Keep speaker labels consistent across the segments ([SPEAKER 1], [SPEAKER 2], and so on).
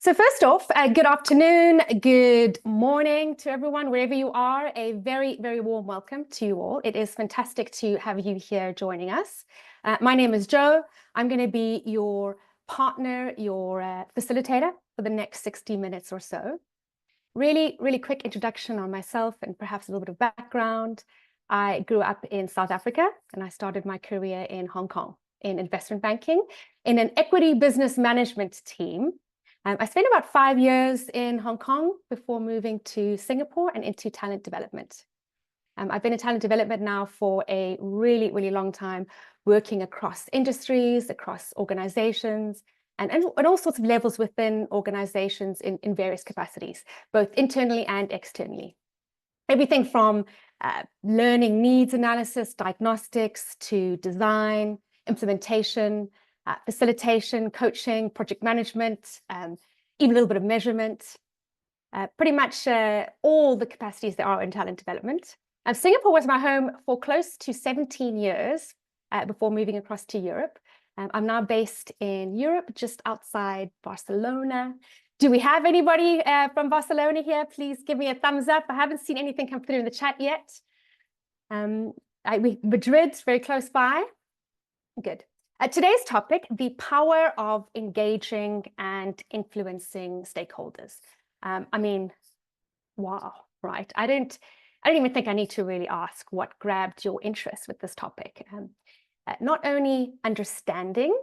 [SPEAKER 1] So first off, good afternoon, good morning to everyone, wherever you are. A very, very warm welcome to you all. It is fantastic to have you here joining us. My name is Jo. I'm going to be your partner, your facilitator for the next 60 minutes or so. Really, really quick introduction on myself and perhaps a little bit of background. I grew up in South Africa and I started my career in Hong Kong in investment banking in an equity business management team. I spent about 5 years in Hong Kong before moving to Singapore and into talent development. I've been in talent development now for a really, really long time, working across industries, across organizations, and all sorts of levels within organizations in various capacities, both internally and externally. Everything from learning needs analysis, diagnostics, to design, implementation, facilitation, coaching, project management, even a little bit of measurement, pretty much all the capacities there are in talent development. Singapore was my home for close to 17 years before moving across to Europe. I'm now based in Europe, just outside Barcelona. Do we have anybody from Barcelona here? Please give me a thumbs up. I haven't seen anything come through in the chat yet. Madrid, very close by. Good. Today's topic, the power of engaging and influencing stakeholders. I mean, wow, right? I don't even think I need to really ask what grabbed your interest with this topic. Not only understanding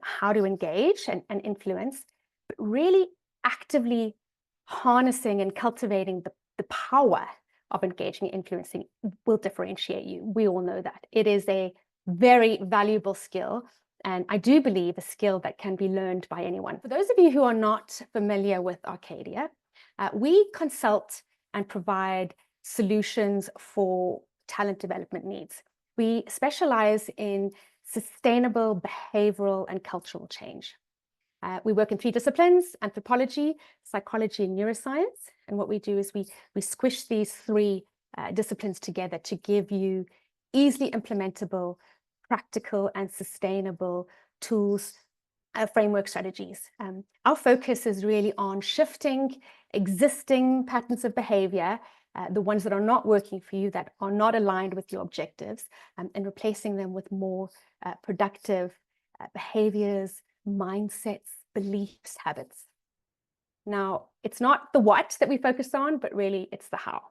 [SPEAKER 1] how to engage and influence, but really actively harnessing and cultivating the power of engaging and influencing will differentiate you. We all know that. It is a very valuable skill. And I do believe a skill that can be learned by anyone. For those of you who are not familiar with Arcadia, we consult and provide solutions for talent development needs. We specialize in sustainable behavioral and cultural change. We work in 3 disciplines: anthropology, psychology, and neuroscience. And what we do is we squish these 3 disciplines together to give you easily implementable, practical and sustainable tools, framework strategies. Our focus is really on shifting existing patterns of behavior, the ones that are not working for you, that are not aligned with your objectives, and replacing them with more productive behaviors, mindsets, beliefs, habits. Now, it's not the what that we focus on, but really it's the how.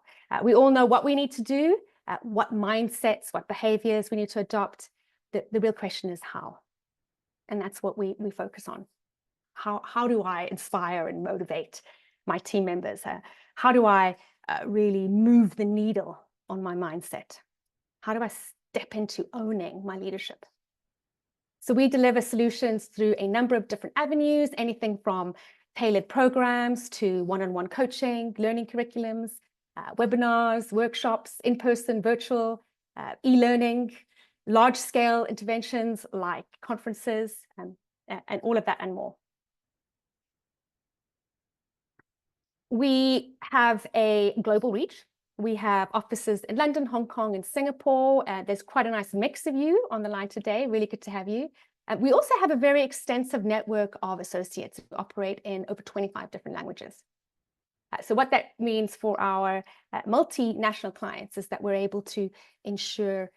[SPEAKER 1] We all know what we need to do, what mindsets, what behaviors we need to adopt. The real question is how. And that's what we focus on. How do I inspire and motivate my team members? How do I really move the needle on my mindset? How do I step into owning my leadership? So we deliver solutions through a number of different avenues, anything from tailored programs to one-on-one coaching, learning curriculums, webinars, workshops, in-person, virtual, e-learning, large-scale interventions like conferences, and all of that and more. We have a global reach. We have offices in London, Hong Kong, and Singapore. There's quite a nice mix of you on the line today. Really good to have you. We also have a very extensive network of associates who operate in over 25 different languages. So what that means for our multinational clients is that we're able to ensure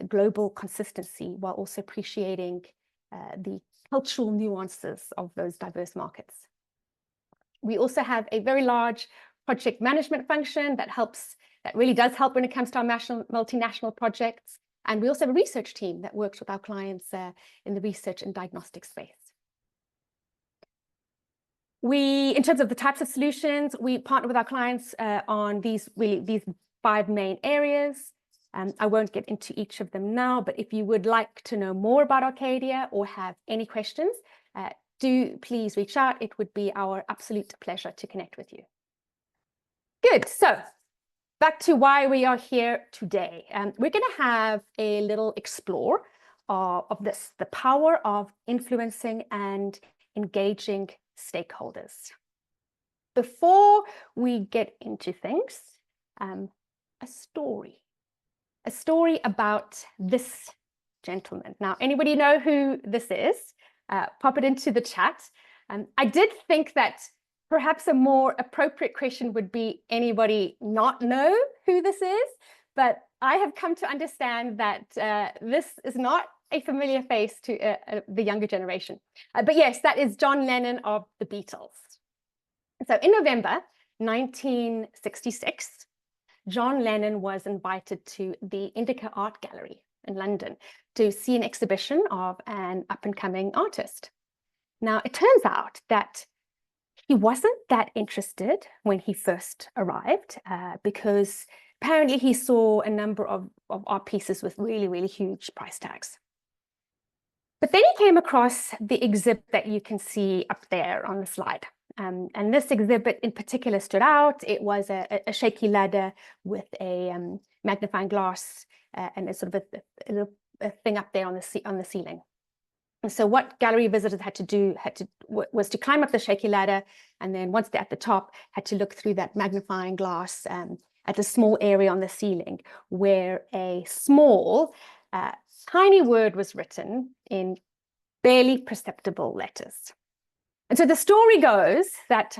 [SPEAKER 1] global consistency while also appreciating the cultural nuances of those diverse markets. We also have a very large project management function that really does help when it comes to our multinational projects. And we also have a research team that works with our clients in the research and diagnostic space. In terms of the types of solutions, we partner with our clients on these 5 main areas. I won't get into each of them now, but if you would like to know more about Arcadia or have any questions, do please reach out. It would be our absolute pleasure to connect with you. Good. So back to why we are here today. We're going to have a little explore of this, the power of influencing and engaging stakeholders. Before we get into things, a story about this gentleman. Now, anybody know who this is? Pop it into the chat. I did think that Perhaps a more appropriate question would be, anybody not know who this is? But I have come to understand that this is not a familiar face to the younger generation. But yes, that is John Lennon of the Beatles. So in November 1966, John Lennon was invited to the Indica Art Gallery in London to see an exhibition of an up-and-coming artist. Now, it turns out that he wasn't that interested when he first arrived because apparently he saw a number of art pieces with really, really huge price tags. But then he came across the exhibit that you can see up there on the slide. And this exhibit in particular stood out. It was a shaky ladder with a magnifying glass and a sort of a thing up there on the ceiling. And so what gallery visitors had to do was to climb up the shaky ladder, and then once they're at the top, had to look through that magnifying glass at a small area on the ceiling where a small, tiny word was written in barely perceptible letters. And so the story goes that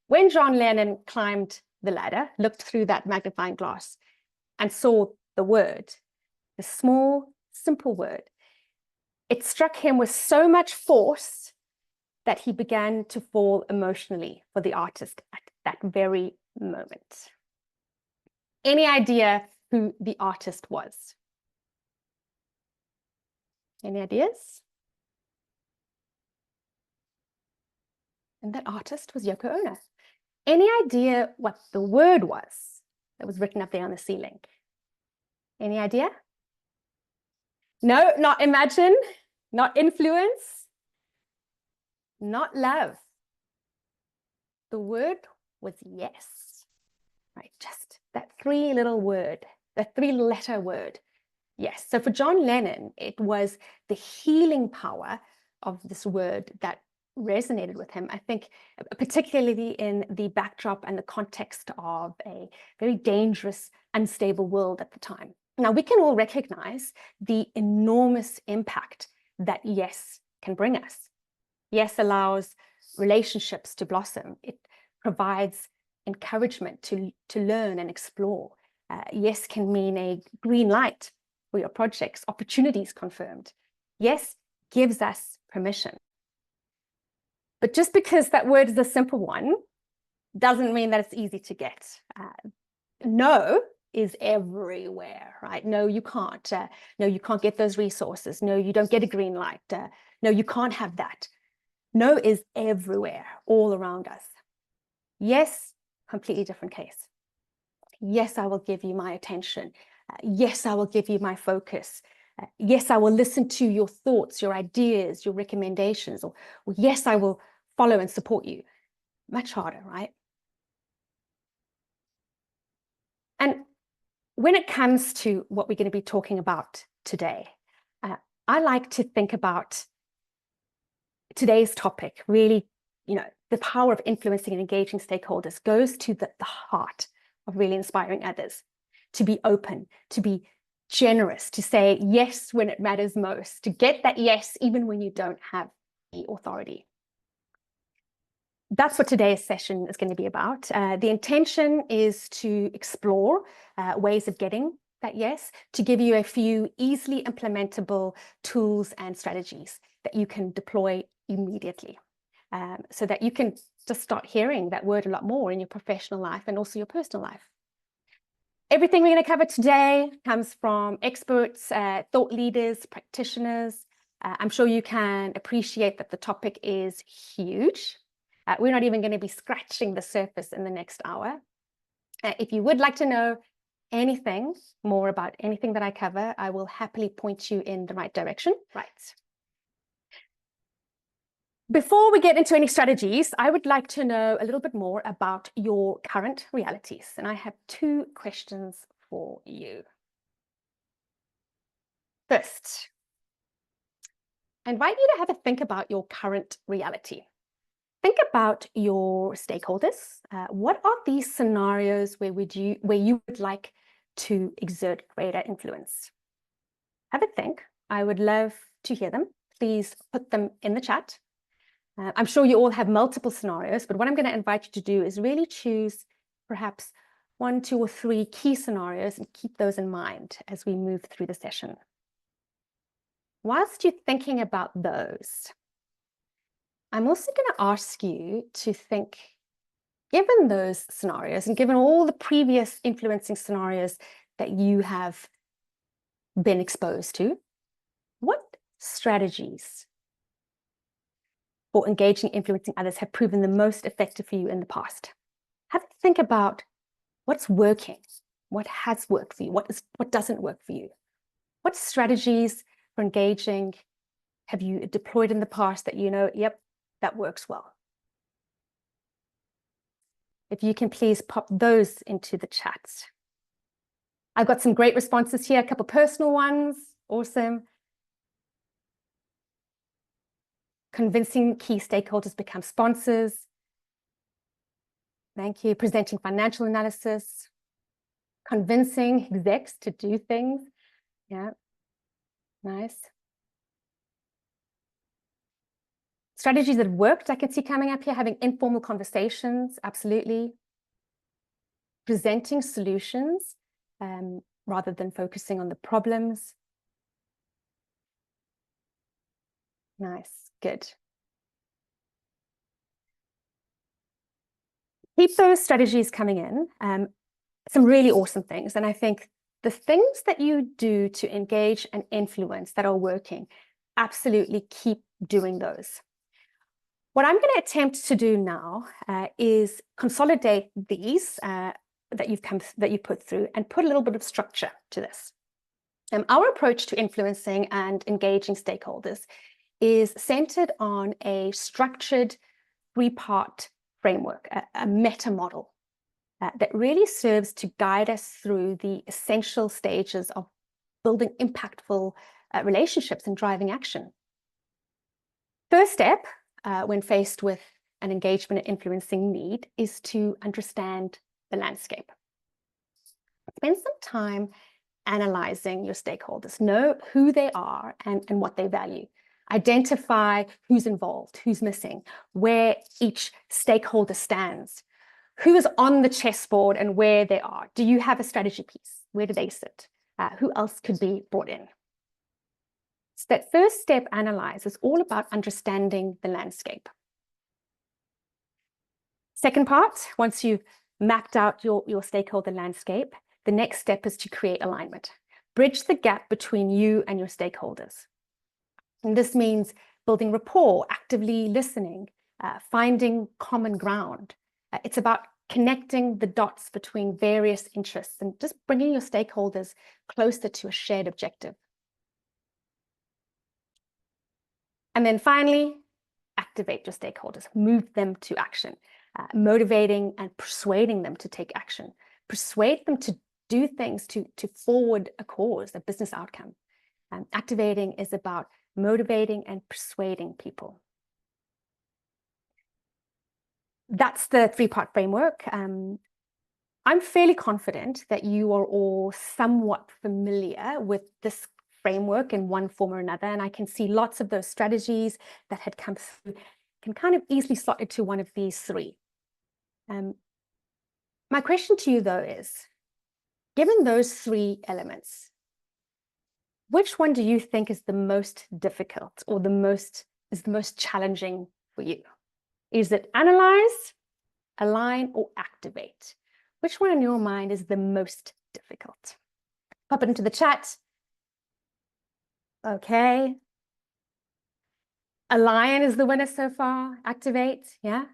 [SPEAKER 1] when John Lennon climbed the ladder, looked through that magnifying glass, and saw the word, the small, simple word, it struck him with so much force that he began to fall emotionally for the artist at that very moment. Any idea who the artist was? Any ideas? And that artist was Yoko Ono. Any idea what the word was that was written up there on the ceiling? Any idea? No, not imagine, not influence, not love. The word was yes, right? Just that three-letter word, yes. So for John Lennon, it was the healing power of this word that resonated with him, I think, particularly in the backdrop and the context of a very dangerous, unstable world at the time. Now, we can all recognize the enormous impact that yes can bring us. Yes allows relationships to blossom. It provides encouragement to learn and explore. Yes can mean a green light for your projects, opportunities confirmed. Yes gives us permission. But just because that word is a simple one doesn't mean that it's easy to get. No is everywhere, right? No, you can't. No, you can't get those resources. No, you don't get a green light. No, you can't have that. No is everywhere, all around us. Yes, completely different case. Yes, I will give you my attention. Yes, I will give you my focus. Yes, I will listen to your thoughts, your ideas, your recommendations, or yes, I will follow and support you. Much harder, right? And when it comes to what we're going to be talking about today, I like to think about today's topic, really, the power of influencing and engaging stakeholders goes to the heart of really inspiring others, to be open, to be generous, to say yes when it matters most, to get that yes even when you don't have the authority. That's what today's session is going to be about. The intention is to explore ways of getting that yes, to give you a few easily implementable tools and strategies that you can deploy immediately, so that you can just start hearing that word a lot more in your professional life and also your personal life. Everything we're going to cover today comes from experts, thought leaders, practitioners. I'm sure you can appreciate that the topic is huge. We're not even going to be scratching the surface in the next hour. If you would like to know anything more about anything that I cover, I will happily point you in the right direction. Right. Before we get into any strategies, I would like to know a little bit more about your current realities. And I have two questions for you. First, I invite you to have a think about your current reality. Think about your stakeholders. What are these scenarios where you would like to exert greater influence? Have a think. I would love to hear them. Please put them in the chat. I'm sure you all have multiple scenarios, but what I'm going to invite you to do is really choose perhaps 1, 2, or 3 key scenarios and keep those in mind as we move through the session. Whilst you're thinking about those, I'm also going to ask you to think, given those scenarios and given all the previous influencing scenarios that you have been exposed to, what strategies for engaging, influencing others have proven the most effective for you in the past? Have a think about what's working, what has worked for you, what doesn't work for you. What strategies for engaging have you deployed in the past that you know, yep, that works well? If you can please pop those into the chats. I've got some great responses here, a couple personal ones. Awesome. Convincing key stakeholders become sponsors. Thank you. Presenting financial analysis. Convincing execs to do things. Yeah, nice. Strategies that have worked, I can see coming up here, having informal conversations, absolutely. Presenting solutions rather than focusing on the problems. Nice, good. Keep those strategies coming in. Some really awesome things. And I think the things that you do to engage and influence that are working, absolutely keep doing those. What I'm going to attempt to do now is consolidate these that you've put through and put a little bit of structure to this. Our approach to influencing and engaging stakeholders is centered on a structured 3-part framework, a meta model that really serves to guide us through the essential stages of building impactful relationships and driving action. First step, when faced with an engagement and influencing need, is to understand the landscape. Spend some time analyzing your stakeholders, know who they are and what they value. Identify who's involved, who's missing, where each stakeholder stands, who is on the chessboard and where they are. Do you have a strategy piece? Where do they sit? Who else could be brought in? So that first step, analyze, is all about understanding the landscape. Second part, once you've mapped out your stakeholder landscape, the next step is to create alignment. Bridge the gap between you and your stakeholders. And this means building rapport, actively listening, finding common ground. It's about connecting the dots between various interests and just bringing your stakeholders closer to a shared objective. And then finally, activate your stakeholders, move them to action, motivating and persuading them to take action, persuade them to do things to forward a cause, a business outcome. Activating is about motivating and persuading people. That's the 3-part framework. I'm fairly confident that you are all somewhat familiar with this framework in one form or another, and I can see lots of those strategies that had come through can kind of easily slot into one of these 3. My question to you, though, is, given those 3 elements, which one do you think is the most difficult or is the most challenging for you? Is it analyze, align, or activate? Which one in your mind is the most difficult? Pop it into the chat. Okay. Align is the winner so far. Activate, yeah?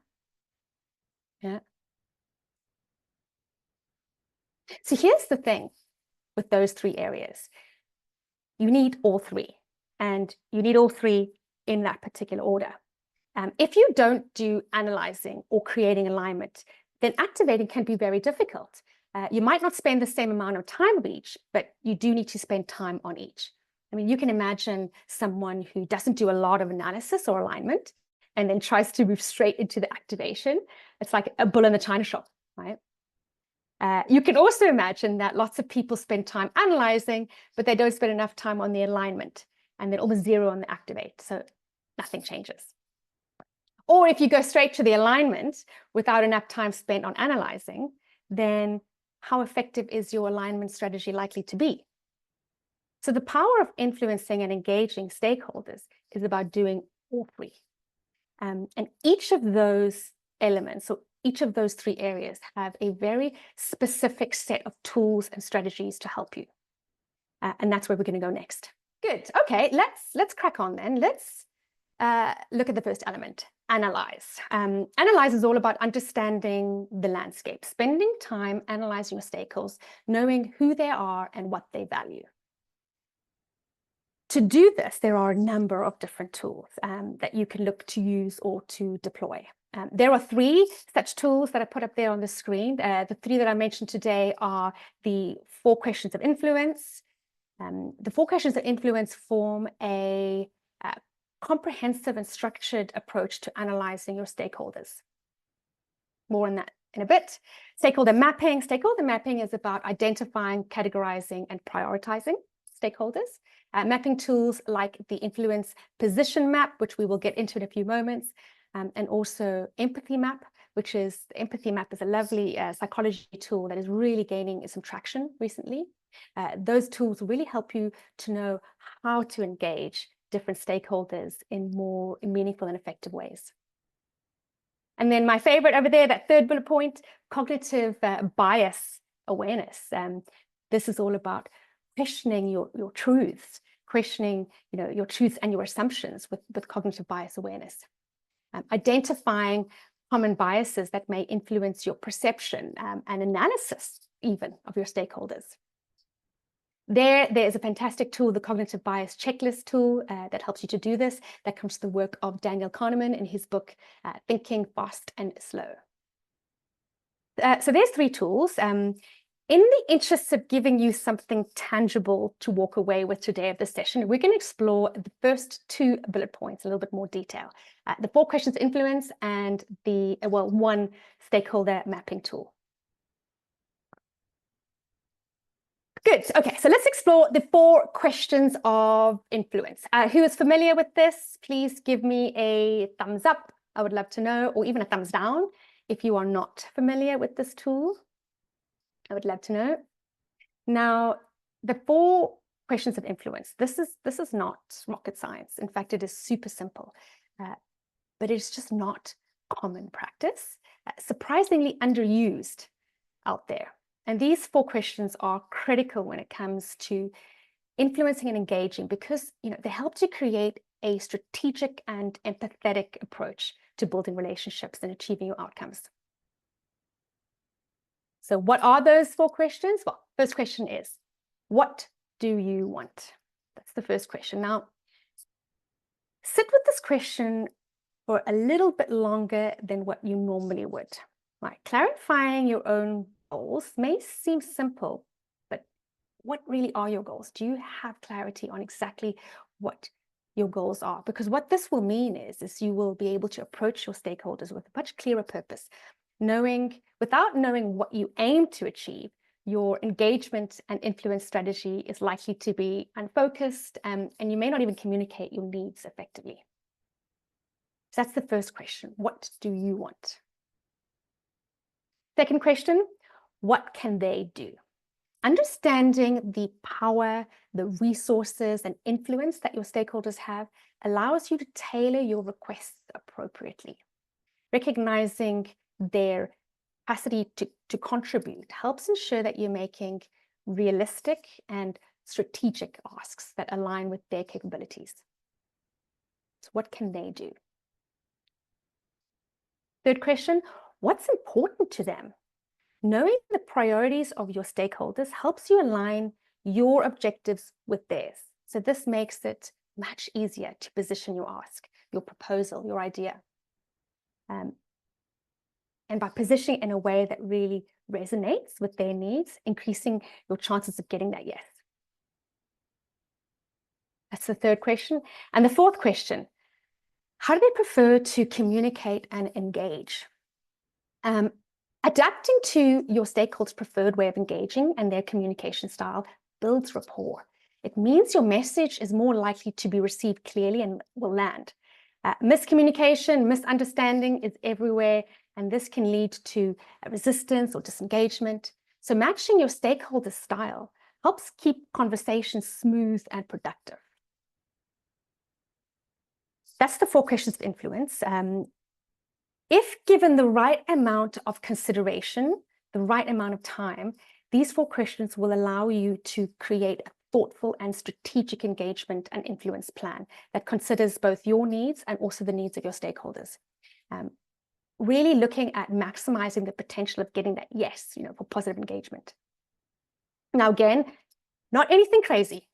[SPEAKER 1] Yeah. So here's the thing with those 3 areas. You need all 3, and you need all 3 in that particular order. If you don't do analyzing or creating alignment, then activating can be very difficult. You might not spend the same amount of time with each, but you do need to spend time on each. I mean, you can imagine someone who doesn't do a lot of analysis or alignment and then tries to move straight into the activation. It's like a bull in a china shop, right? You can also imagine that lots of people spend time analyzing, but they don't spend enough time on the alignment, and then almost 0 on the activate. So nothing changes. Or if you go straight to the alignment without enough time spent on analyzing, then how effective is your alignment strategy likely to be? So the power of influencing and engaging stakeholders is about doing all three. And each of those elements, so each of those three areas, have a very specific set of tools and strategies to help you. And that's where we're going to go next. Good. Okay, let's crack on then. Let's look at the first element, analyze. Analyze is all about understanding the landscape, spending time analyzing your stakeholders, knowing who they are and what they value. To do this, there are a number of different tools that you can look to use or to deploy. There are three such tools that I put up there on the screen. The three that I mentioned today are the 4 questions of influence. The 4 questions of influence form a comprehensive and structured approach to analyzing your stakeholders. More on that in a bit. Stakeholder mapping. Stakeholder mapping is about identifying, categorizing, and prioritizing stakeholders. Mapping tools like the influence position map, which we will get into in a few moments, and also empathy map, which is the empathy map is a lovely psychology tool that is really gaining some traction recently. Those tools really help you to know how to engage different stakeholders in more meaningful and effective ways. And then my favorite over there, that third bullet point, cognitive bias awareness. This is all about questioning your truths, questioning your truths and your assumptions with cognitive bias awareness. Identifying common biases that may influence your perception and analysis even of your stakeholders. There is a fantastic tool, the cognitive bias checklist tool that helps you to do this. That comes from the work of Daniel Kahneman in his book, Thinking Fast and Slow. So there's 3 tools. In the interest of giving you something tangible to walk away with today of this session, we're going to explore the first 2 bullet points in a little bit more detail. The 4 questions of influence and the, 1 stakeholder mapping tool. Good. Okay, so let's explore the 4 questions of influence. Who is familiar with this? Please give me a thumbs up. I would love to know, or even a thumbs down if you are not familiar with this tool. I would love to know. Now, the 4 questions of influence, this is not rocket science. In fact, it is super simple, but it's just not common practice, surprisingly underused out there. And these 4 questions are critical when it comes to influencing and engaging because they help to create a strategic and empathetic approach to building relationships and achieving your outcomes. So what are those 4 questions? Well, first question is, what do you want? That's the first question. Now, sit with this question for a little bit longer than what you normally would. Right? Clarifying your own goals may seem simple, but what really are your goals? Do you have clarity on exactly what your goals are? Because what this will mean is you will be able to approach your stakeholders with a much clearer purpose. Without knowing what you aim to achieve, your engagement and influence strategy is likely to be unfocused, and you may not even communicate your needs effectively. So that's the first question. What do you want? Second question, what can they do? Understanding the power, the resources, and influence that your stakeholders have allows you to tailor your requests appropriately. Recognizing their capacity to contribute helps ensure that you're making realistic and strategic asks that align with their capabilities. So what can they do? Third question, what's important to them? Knowing the priorities of your stakeholders helps you align your objectives with theirs. So this makes it much easier to position your ask, your proposal, your idea. And by positioning in a way that really resonates with their needs, increasing your chances of getting that yes. That's the third question. And the fourth question, how do they prefer to communicate and engage? Adapting to your stakeholders' preferred way of engaging and their communication style builds rapport. It means your message is more likely to be received clearly and will land. Miscommunication, misunderstanding is everywhere, and this can lead to resistance or disengagement. So matching your stakeholder style helps keep conversations smooth and productive. That's the 4 questions of influence. If given the right amount of consideration, the right amount of time, these 4 questions will allow you to create a thoughtful and strategic engagement and influence plan that considers both your needs and also the needs of your stakeholders. Really looking at maximizing the potential of getting that yes, for positive engagement. Now, again, not anything crazy,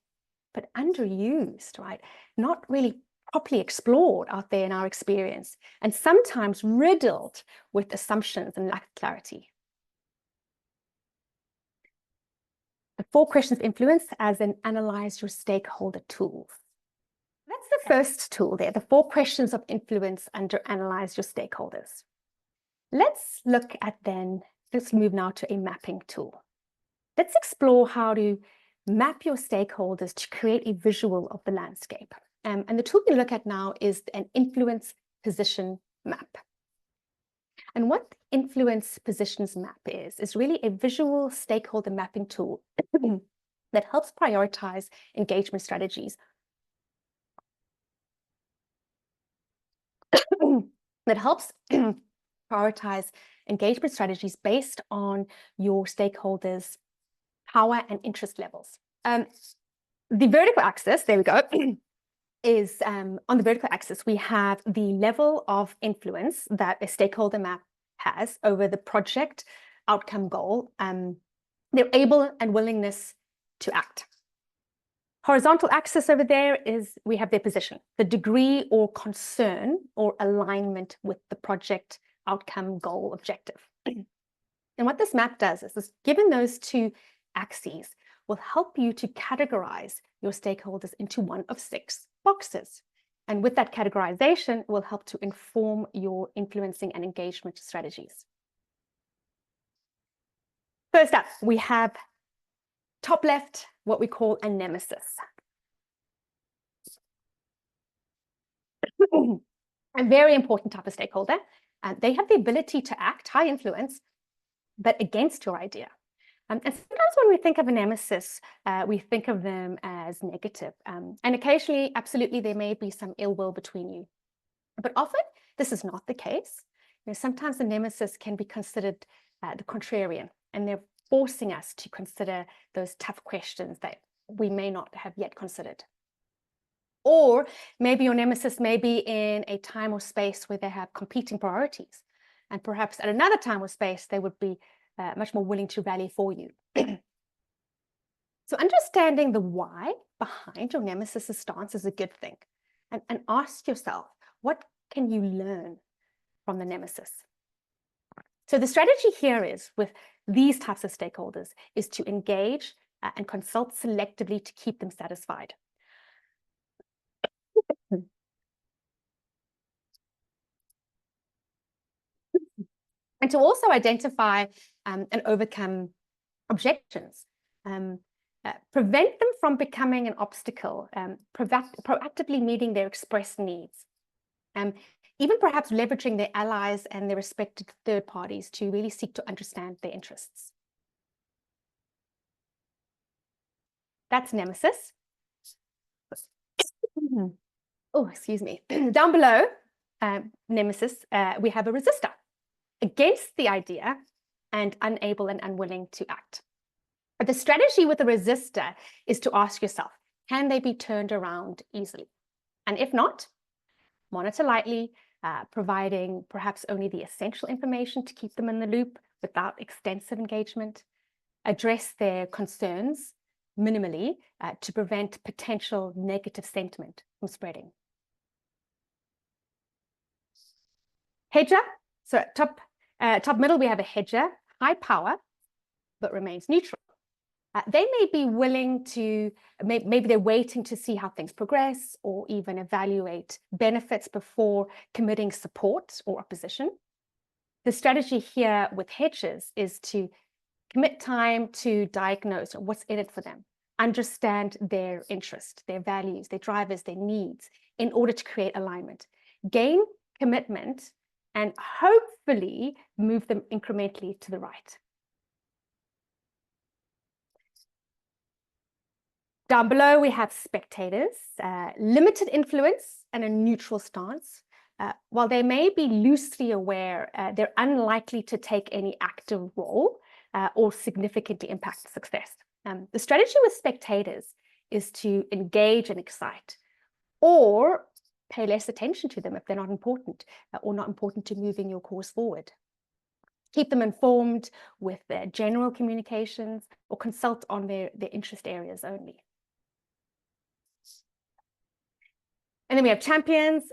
[SPEAKER 1] but underused, right? Not really properly explored out there in our experience, and sometimes riddled with assumptions and lack of clarity. The 4 questions of influence as an analyze your stakeholder tool. That's the first tool there, the 4 questions of influence under analyze your stakeholders. Let's look at let's move now to a mapping tool. Let's explore how to map your stakeholders to create a visual of the landscape. And the tool we look at now is an influence position map. And what the influence positions map is really a visual stakeholder mapping tool that helps prioritize engagement strategies. That helps prioritize engagement strategies based on your stakeholders' power and interest levels. The vertical axis, there we go, is on the vertical axis, we have the level of influence that a stakeholder map has over the project outcome goal, their able and willingness to act. Horizontal axis over there is we have their position, the degree or concern or alignment with the project outcome goal objective. And what this map does is given those 2 axes will help you to categorize your stakeholders into one of 6 boxes. And with that categorization, it will help to inform your influencing and engagement strategies. First up, we have top left, what we call a nemesis. A very important type of stakeholder. They have the ability to act, high influence, but against your idea. And sometimes when we think of a nemesis, we think of them as negative. And occasionally, absolutely, there may be some ill will between you. But often, this is not the case. Sometimes the nemesis can be considered the contrarian, and they're forcing us to consider those tough questions that we may not have yet considered. Or maybe your nemesis may be in a time or space where they have competing priorities. And perhaps at another time or space, they would be much more willing to rally for you. So understanding the why behind your nemesis's stance is a good thing. And ask yourself, what can you learn from the nemesis? So the strategy here is with these types of stakeholders is to engage and consult selectively to keep them satisfied. And to also identify and overcome objections, prevent them from becoming an obstacle, proactively meeting their expressed needs, even perhaps leveraging their allies and their respected third parties to really seek to understand their interests. That's nemesis. Oh, excuse me. Down below, nemesis, we have a resistor, against the idea and unable and unwilling to act. But the strategy with a resistor is to ask yourself, can they be turned around easily? And if not, monitor lightly, providing perhaps only the essential information to keep them in the loop without extensive engagement. Address their concerns minimally to prevent potential negative sentiment from spreading. Hedger, so top middle, we have a hedger, high power, but remains neutral. They may be willing to, maybe they're waiting to see how things progress or even evaluate benefits before committing support or opposition. The strategy here with hedgers is to commit time to diagnose what's in it for them, understand their interest, their values, their drivers, their needs in order to create alignment. gain commitment, and hopefully move them incrementally to the right. Down below, we have spectators, limited influence and a neutral stance. While they may be loosely aware, they're unlikely to take any active role or significantly impact success. The strategy with spectators is to engage and excite, or pay less attention to them if they're not important or not important to moving your cause forward. Keep them informed with their general communications or consult on their interest areas only. And then we have champions,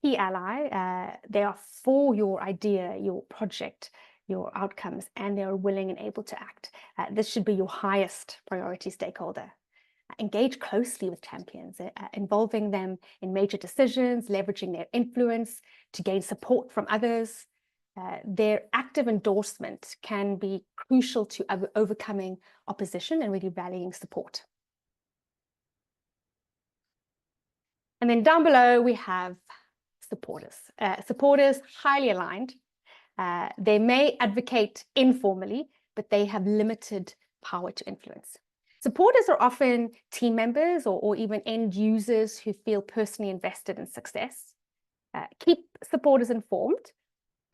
[SPEAKER 1] key ally. They are for your idea, your project, your outcomes, and they are willing and able to act. This should be your highest priority stakeholder. Engage closely with champions, involving them in major decisions, leveraging their influence to gain support from others. Their active endorsement can be crucial to overcoming opposition and really rallying support. And then down below, we have supporters. Supporters, highly aligned. They may advocate informally, but they have limited power to influence. Supporters are often team members or even end users who feel personally invested in success. Keep supporters informed,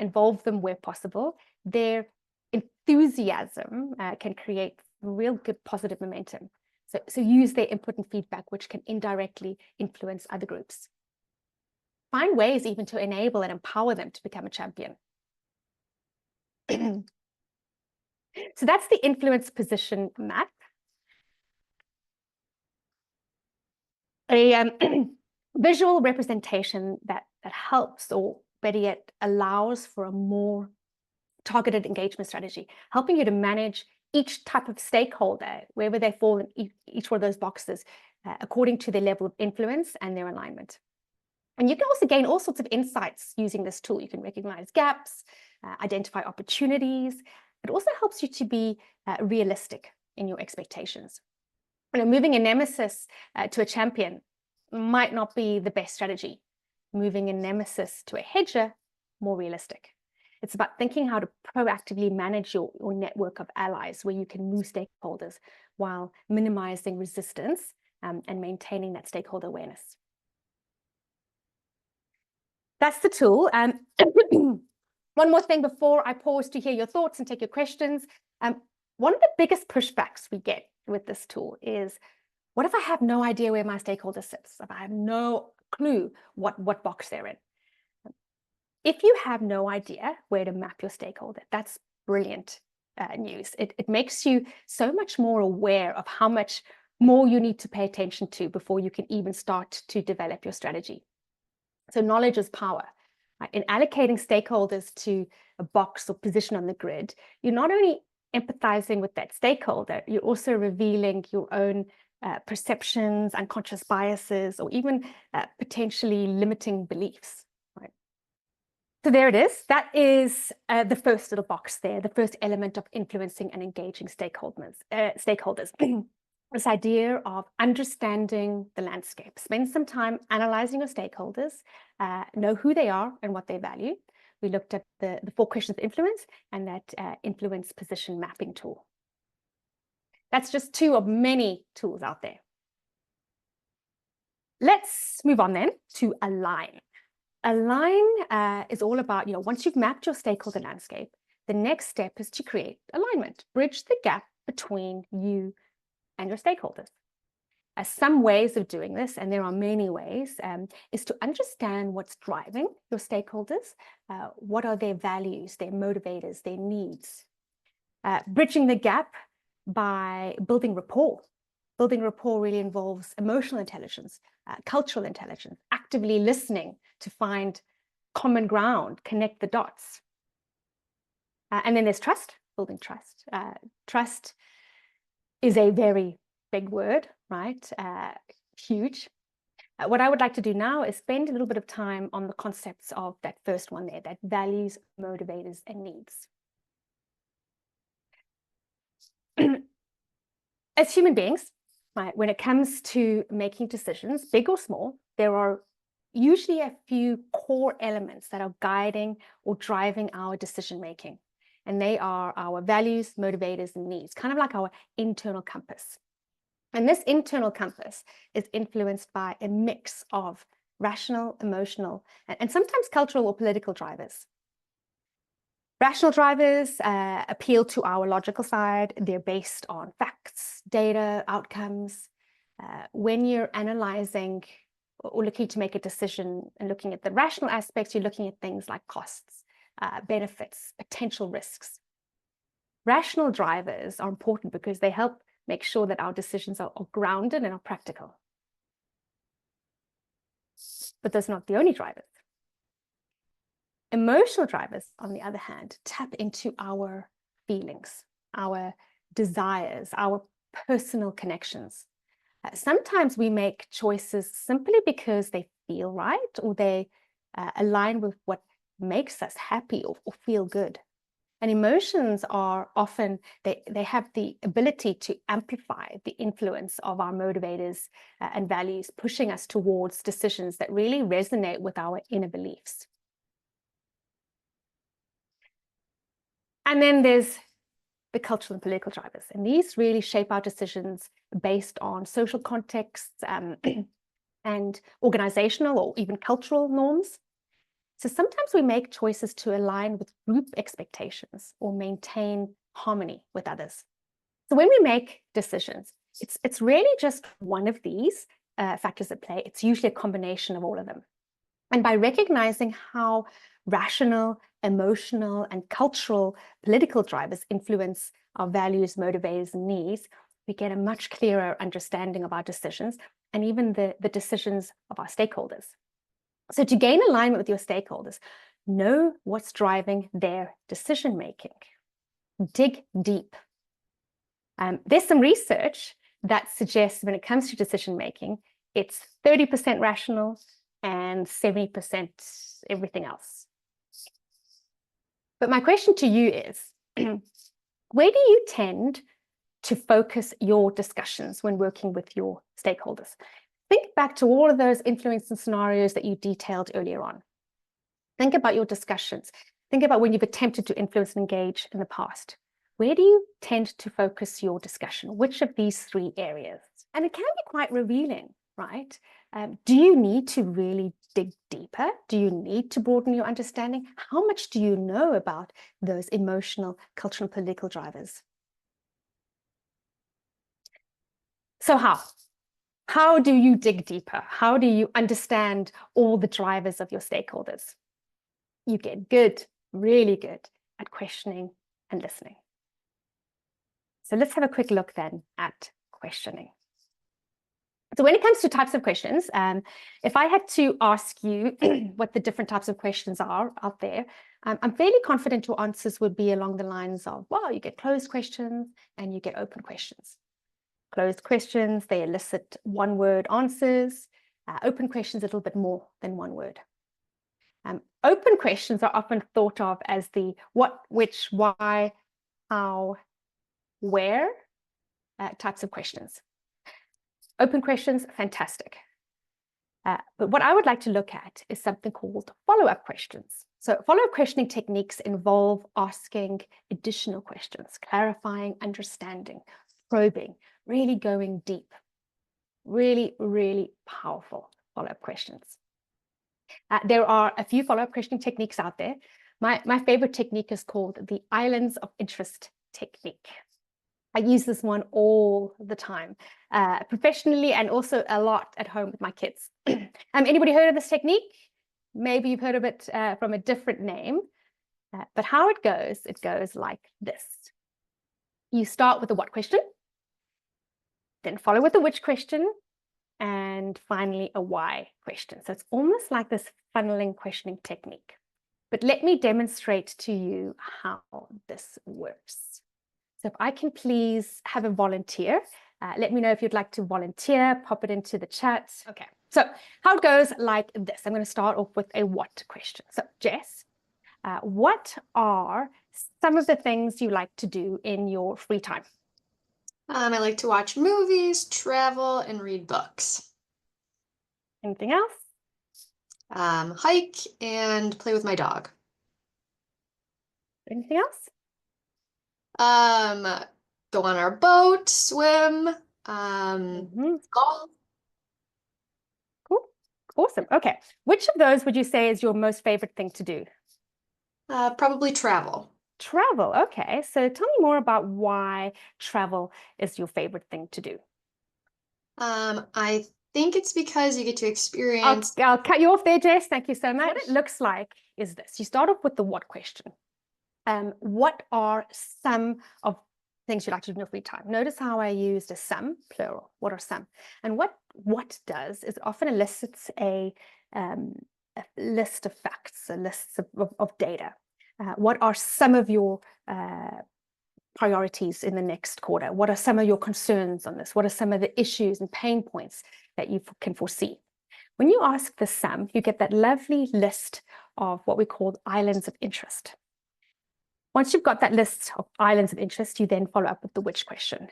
[SPEAKER 1] involve them where possible. Their enthusiasm can create real good positive momentum. So use their input and feedback, which can indirectly influence other groups. Find ways even to enable and empower them to become a champion. So that's the influence position map. A visual representation that helps, or better yet, allows for a more targeted engagement strategy, helping you to manage each type of stakeholder, wherever they fall in each one of those boxes, according to their level of influence and their alignment. And you can also gain all sorts of insights using this tool. You can recognize gaps, identify opportunities. It also helps you to be realistic in your expectations. Moving a nemesis to a champion might not be the best strategy. Moving a nemesis to a hedger, more realistic. It's about thinking how to proactively manage your network of allies, where you can move stakeholders while minimizing resistance and maintaining that stakeholder awareness. That's the tool. One more thing before I pause to hear your thoughts and take your questions. One of the biggest pushbacks we get with this tool is, what if I have no idea where my stakeholder sits? If I have no clue what box they're in? If you have no idea where to map your stakeholder, that's brilliant news. It makes you so much more aware of how much more you need to pay attention to before you can even start to develop your strategy. So knowledge is power. In allocating stakeholders to a box or position on the grid, you're not only empathizing with that stakeholder, you're also revealing your own perceptions, unconscious biases, or even potentially limiting beliefs. Right? So there it is. That is the first little box there, the first element of influencing and engaging stakeholders. This idea of understanding the landscape. Spend some time analyzing your stakeholders, know who they are and what they value. We looked at the 4 questions of influence and that influence position mapping tool. That's just 2 of many tools out there. Let's move on then to align. Align is all about, once you've mapped your stakeholder landscape, the next step is to create alignment, bridge the gap between you and your stakeholders. Some ways of doing this, and there are many ways, is to understand what's driving your stakeholders. What are their values, their motivators, their needs? Bridging the gap by building rapport. Building rapport really involves emotional intelligence, cultural intelligence, actively listening to find common ground, connect the dots. And then there's trust, building trust. Trust is a very big word, right? Huge. What I would like to do now is spend a little bit of time on the concepts of that first one there, that values, motivators, and needs. As human beings, right, when it comes to making decisions, big or small, there are usually a few core elements that are guiding or driving our decision making. And they are our values, motivators, and needs, kind of like our internal compass. And this internal compass is influenced by a mix of rational, emotional, and sometimes cultural or political drivers. Rational drivers appeal to our logical side. They're based on facts, data, outcomes. When you're analyzing or looking to make a decision and looking at the rational aspects, you're looking at things like costs, benefits, potential risks. Rational drivers are important because they help make sure that our decisions are grounded and are practical. But those are not the only drivers. Emotional drivers, on the other hand, tap into our feelings, our desires, our personal connections. Sometimes we make choices simply because they feel right or they align with what makes us happy or feel good. And emotions are often, they have the ability to amplify the influence of our motivators and values, pushing us towards decisions that really resonate with our inner beliefs. And then there's the cultural and political drivers. And these really shape our decisions based on social contexts and organizational or even cultural norms. So sometimes we make choices to align with group expectations or maintain harmony with others. So when we make decisions, it's really just one of these factors at play. It's usually a combination of all of them. And by recognizing how rational, emotional, and cultural political drivers influence our values, motivators, and needs, we get a much clearer understanding of our decisions and even the decisions of our stakeholders. So to gain alignment with your stakeholders, know what's driving their decision making. Dig deep. There's some research that suggests when it comes to decision making, it's 30% rational and 70% everything else. But my question to you is, where do you tend to focus your discussions when working with your stakeholders? Think back to all of those influencing scenarios that you detailed earlier on. Think about your discussions. Think about when you've attempted to influence and engage in the past. Where do you tend to focus your discussion? Which of these three areas? And it can be quite revealing, right? Do you need to really dig deeper? Do you need to broaden your understanding? How much do you know about those emotional, cultural, and political drivers? So how do you dig deeper? How do you understand all the drivers of your stakeholders? You get good, really good at questioning and listening. So let's have a quick look then at questioning. So when it comes to types of questions, if I had to ask you what the different types of questions are out there, I'm fairly confident your answers would be along the lines of, well, you get closed questions and you get open questions. Closed questions, they elicit one-word answers. Open questions, a little bit more than one word. Open questions are often thought of as the what, which, why, how, where types of questions. Open questions, fantastic. But what I would like to look at is something called follow-up questions. So follow-up questioning techniques involve asking additional questions, clarifying, understanding, probing, really going deep. Really, really powerful follow-up questions. There are a few follow-up questioning techniques out there. My favorite technique is called the Islands of Interest technique. I use this one all the time, professionally and also a lot at home with my kids. Anybody heard of this technique? Maybe you've heard of it from a different name, but how it goes like this. You start with a what question, then follow with a which question, and finally a why question. So it's almost like this funneling questioning technique. But let me demonstrate to you how this works. So if I can please have a volunteer, let me know if you'd like to volunteer, pop it into the chat. Okay, so how it goes like this. I'm going to start off with a what question. So Jess, what are some of the things you like to do in your free time?
[SPEAKER 2] I like to watch movies, travel, and read books.
[SPEAKER 1] Anything else?
[SPEAKER 2] hike, and play with my dog.
[SPEAKER 1] Anything else?
[SPEAKER 2] Um, Go on our boat, swim, golf.
[SPEAKER 1] Cool. Awesome. Okay. Which of those would you say is your most favorite thing to do?
[SPEAKER 2] Probably travel.
[SPEAKER 1] Travel. Okay. So tell me more about why travel is your favorite thing to do.
[SPEAKER 2] I think it's because you get to
[SPEAKER 1] I'll,
[SPEAKER 2] experience.
[SPEAKER 1] I'll cut you off there, Jess. Thank you so much. What it looks like is this. You start off with the what question. What are some of things you'd like to do in your free time? Notice how I used a some, plural. What are some? And what does is often elicits a list of facts, a list of data. What are some of your priorities in the next quarter? What are some of your concerns on this? What are some of the issues and pain points that you can foresee? When you ask the sum, you get that lovely list of what we call islands of interest. Once you've got that list of islands of interest, you then follow up with the which question.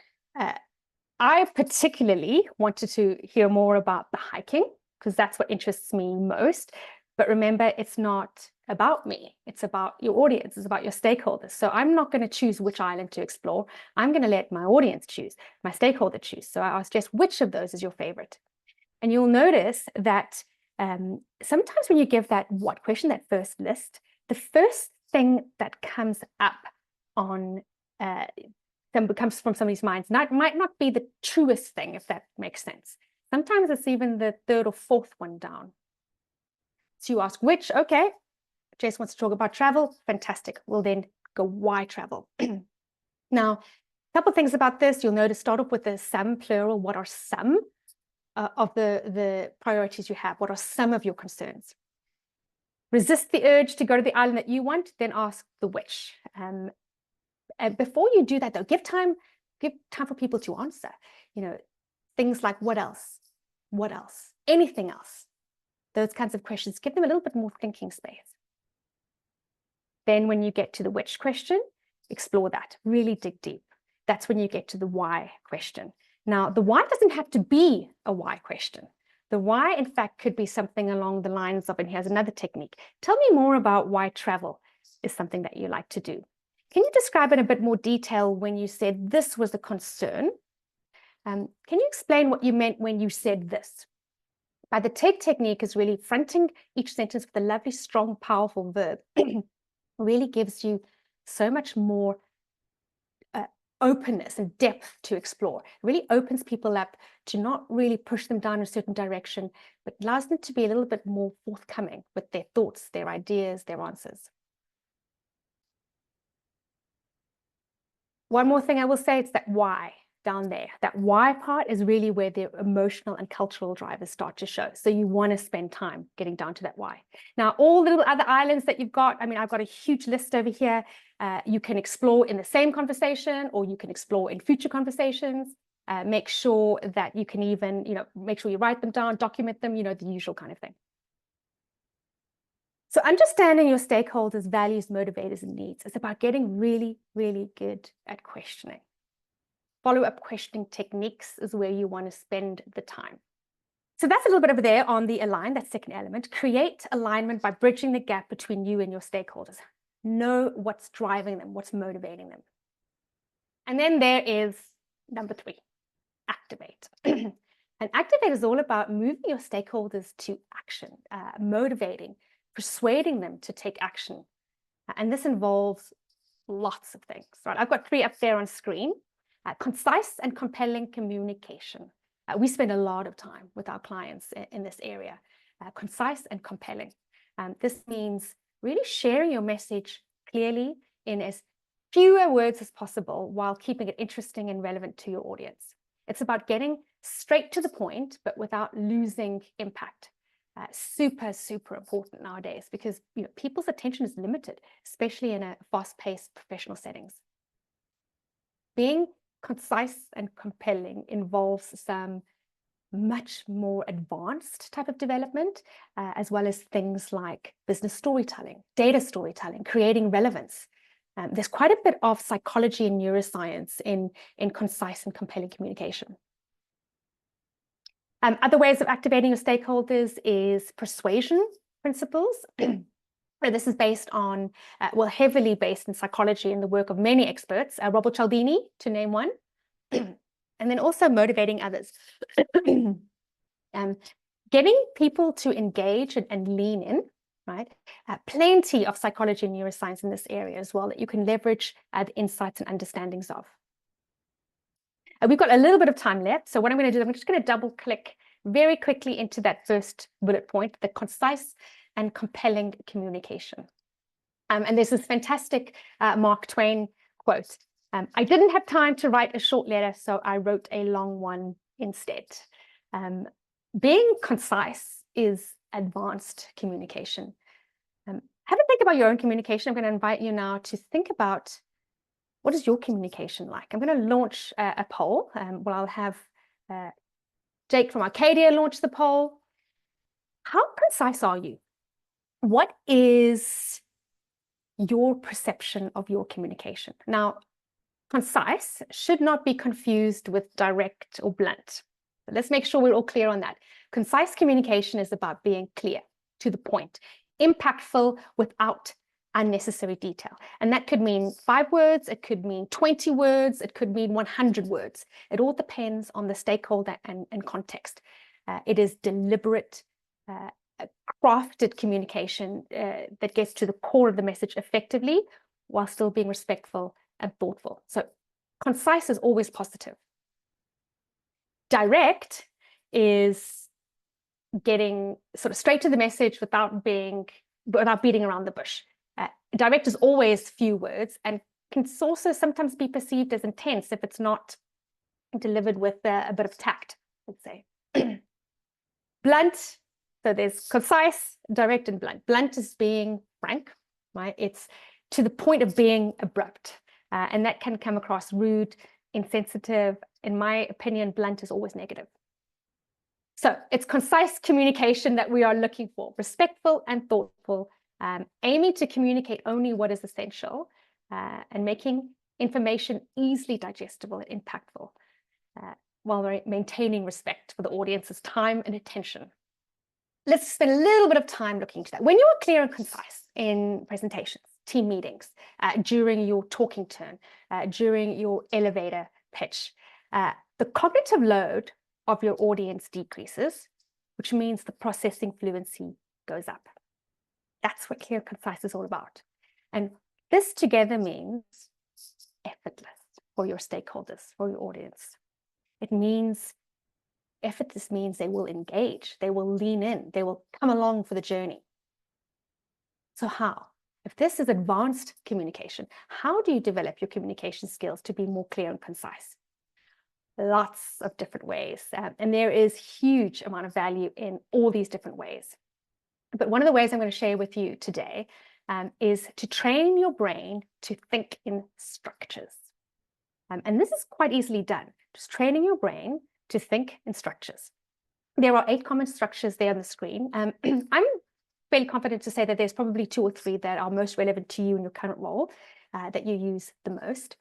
[SPEAKER 1] I particularly wanted to hear more about the hiking because that's what interests me most. But remember, it's not about me. It's about your audience. It's about your stakeholders. So I'm not going to choose which island to explore. I'm going to let my audience choose, my stakeholder choose. So I asked Jess, which of those is your favorite? And you'll notice that sometimes when you give that what question, that first list, the first thing that comes up on comes from somebody's minds might not be the truest thing, if that makes sense. Sometimes it's even the third or fourth one down. So you ask which, okay, Jess wants to talk about travel, fantastic. We'll then go why travel. Now, a couple of things about this, you'll notice start off with the some, plural. What are some of the priorities you have? What are some of your concerns? Resist the urge to go to the island that you want, then ask the which. And before you do that, though, give time for people to answer. Things like what else, anything else. Those kinds of questions, give them a little bit more thinking space. Then when you get to the which question, explore that, really dig deep. That's when you get to the why question. Now, the why doesn't have to be a why question. The why, in fact, could be something along the lines of, and here's another technique. Tell me more about why travel is something that you like to do. Can you describe in a bit more detail when you said this was a concern? Can you explain what you meant when you said this? By the take technique is really fronting each sentence with a lovely, strong, powerful verb. Really gives you so much more openness and depth to explore. It really opens people up to not really push them down a certain direction, but allows them to be a little bit more forthcoming with their thoughts, their ideas, their answers. One more thing I will say, it's that why down there. That why part is really where the emotional and cultural drivers start to show. So you want to spend time getting down to that why. Now, all the little other islands that you've got, I mean, I've got a huge list over here. You can explore in the same conversation, or you can explore in future conversations. Make sure that you can even, make sure you write them down, document them, the usual kind of thing. So understanding your stakeholders' values, motivators, and needs is about getting really, really good at questioning. Follow-up questioning techniques is where you want to spend the time. So that's a little bit over there on the align, that second element. Create alignment by bridging the gap between you and your stakeholders. Know what's driving them, what's motivating them. And then there is number 3, activate. And activate is all about moving your stakeholders to action, motivating, persuading them to take action. And this involves lots of things, right? I've got 3 up there on screen. Concise and compelling communication. We spend a lot of time with our clients in this area. Concise and compelling. This means really sharing your message clearly in as fewer words as possible while keeping it interesting and relevant to your audience. It's about getting straight to the point, but without losing impact. Super, super important nowadays because people's attention is limited, especially in a fast-paced professional settings. Being concise and compelling involves some much more advanced type of development, as well as things like business storytelling, data storytelling, creating relevance. There's quite a bit of psychology and neuroscience in concise and compelling communication. Other ways of activating your stakeholders is persuasion principles. This is based on, well, heavily based in psychology and the work of many experts, Robert Cialdini, to name one, and then also motivating others. Getting people to engage and lean in, right? Plenty of psychology and neuroscience in this area as well that you can leverage the insights and understandings of. We've got a little bit of time left. So what I'm going to do, I'm just going to double click very quickly into that first bullet point, the concise and compelling communication. And there's this fantastic Mark Twain quote. I didn't have time to write a short letter, so I wrote a long one instead. Being concise is advanced communication. Have a think about your own communication. I'm going to invite you now to think about, what is your communication like? I'm going to launch a poll. Well, I'll have Jake from Arcadia launch the poll. How concise are you? What is your perception of your communication? Now, concise should not be confused with direct or blunt. But let's make sure we're all clear on that. Concise communication is about being clear, to the point, impactful without unnecessary detail. And that could mean 5 words, it could mean 20 words, it could mean 100 words. It all depends on the stakeholder and context. It is deliberate, crafted communication that gets to the core of the message effectively while still being respectful and thoughtful. So concise is always positive. Direct is getting sort of straight to the message without beating around the bush. Direct is always few words and can also sometimes be perceived as intense if it's not delivered with a bit of tact, let's say. Blunt, so there's concise, direct, and blunt. Blunt is being frank, right? It's to the point of being abrupt, and that can come across rude, insensitive. In my opinion, blunt is always negative. So it's concise communication that we are looking for, respectful and thoughtful, aiming to communicate only what is essential, and making information easily digestible and impactful, while maintaining respect for the audience's time and attention. Let's spend a little bit of time looking into that. When you are clear and concise in presentations, team meetings, during your talking turn, during your elevator pitch, the cognitive load of your audience decreases, which means the processing fluency goes up. That's what clear and concise is all about. And this together means effortless for your stakeholders, for your audience. It means effortless means they will engage, they will lean in, they will come along for the journey. So how? If this is advanced communication, how do you develop your communication skills to be more clear and concise? Lots of different ways, and there is huge amount of value in all these different ways. But one of the ways I'm going to share with you today is to train your brain to think in structures. And this is quite easily done, just training your brain to think in structures. There are 8 common structures there on the screen. I'm fairly confident to say that there's probably 2 or 3 that are most relevant to you in your current role, that you use the most.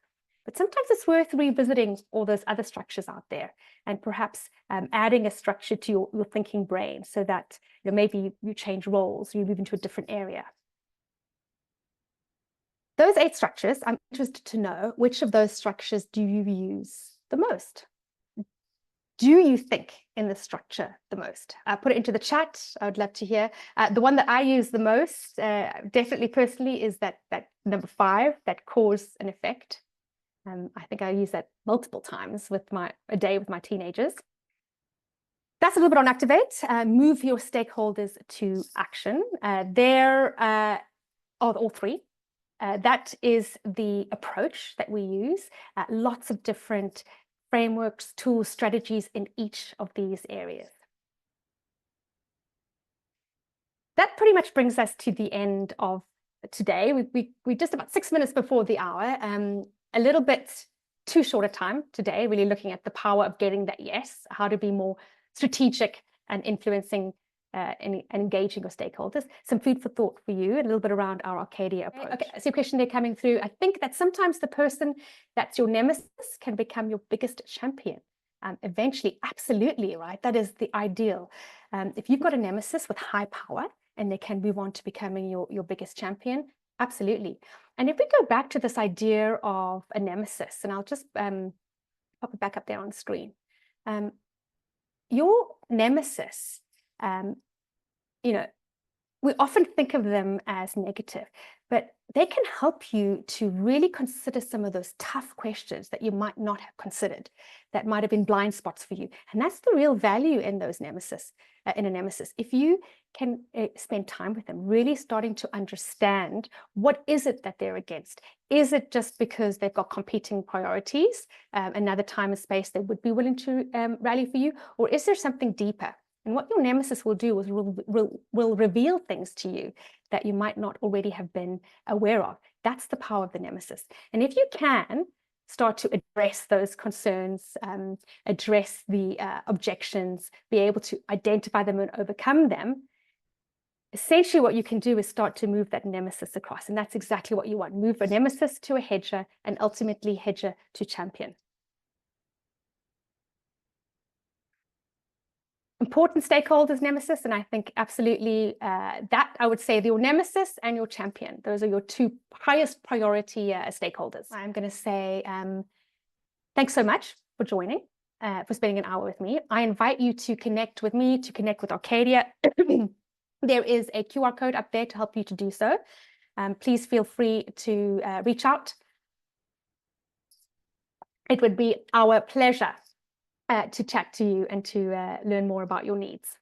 [SPEAKER 1] But sometimes it's worth revisiting all those other structures out there and perhaps adding a structure to your thinking brain so that maybe you change roles, you move into a different area. Those 8 structures, I'm interested to know, which of those structures do you use the most? Do you think in the structure the most? Put it into the chat. I would love to hear. The one that I use the most, definitely personally, is that number 5, that cause and effect. I think I use that multiple times with a day with my teenagers. That's a little bit on activate. Move your stakeholders to action. There are all 3. That is the approach that we use. Lots of different frameworks, tools, strategies in each of these areas. That pretty much brings us to the end of today. We're just about 6 minutes before the hour. A little bit too short a time today, really looking at the power of getting that yes, how to be more strategic and influencing and engaging your stakeholders. Some food for thought for you, a little bit around our Arcadia approach. Okay, so your question there coming through. I think that sometimes the person that's your nemesis can become your biggest champion. Eventually, absolutely, right? That is the ideal. If you've got a nemesis with high power, and they can move on to becoming your biggest champion? Absolutely. And if we go back to this idea of a nemesis, and I'll just pop it back up there on the screen. Your nemesis, you know, we often think of them as negative, but they can help you to really consider some of those tough questions that you might not have considered, that might have been blind spots for you. And that's the real value in those nemesis, in a nemesis. If you can spend time with them, really starting to understand what is it that they're against. Is it just because they've got competing priorities, another time and space they would be willing to rally for you? Or is there something deeper? And what your nemesis will do is will reveal things to you that you might not already have been aware of. That's the power of the nemesis. And if you can start to address those concerns, address the objections, be able to identify them and overcome them, essentially what you can do is start to move that nemesis across. And that's exactly what you want. Move a nemesis to a hedger and ultimately hedger to champion. Important stakeholders, nemesis, and I think absolutely that I would say your nemesis and your champion. Those are your two highest priority stakeholders. I'm going to say thanks so much for joining, for spending an hour with me. I invite you to connect with me, to connect with Arcadia. There is a QR code up there to help you to do so. Please feel free to reach out. It would be our pleasure to chat to you and to learn more about your needs.